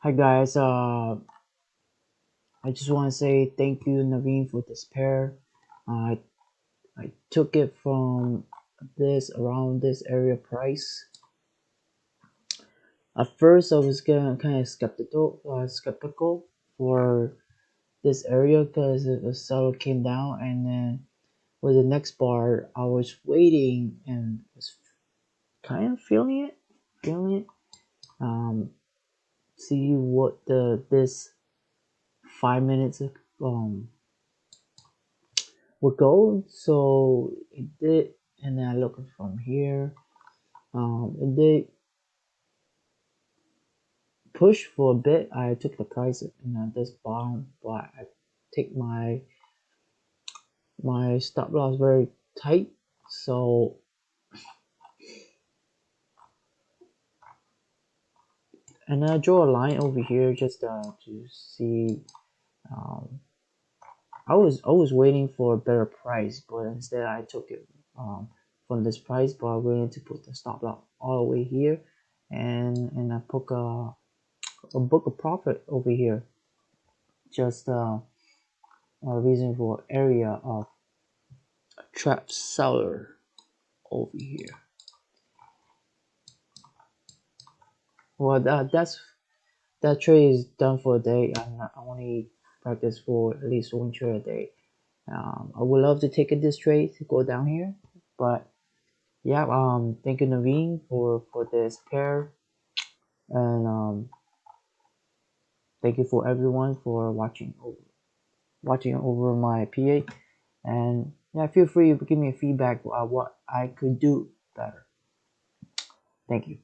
Hi guys, I just want to say thank you Naveen for this pair. I I took it from this around this area price. At first, I was kind of skeptical for this area because the seller came down, and then with the next bar, I was waiting and was kind of feeling it. See what the this 5 minutes would go. So it did, and then I look from here. It did push for a bit. I took the price in this bottom, but I take my stop loss very tight. So and I draw a line over here just to see. Um, I was waiting for a better price, but instead I took it from this price, but I'm willing to put the stop loss all the way here, and I book a profit over here. Just a reason for area of trap seller over here. Well, that trade is done for a day. I only practice for at least one trade a day. I would love to take this trade to go down here, but yeah. Thank you Naveen for this pair, and thank you for everyone for watching over my PA, and yeah, feel free to give me a feedback what I could do better. Thank you.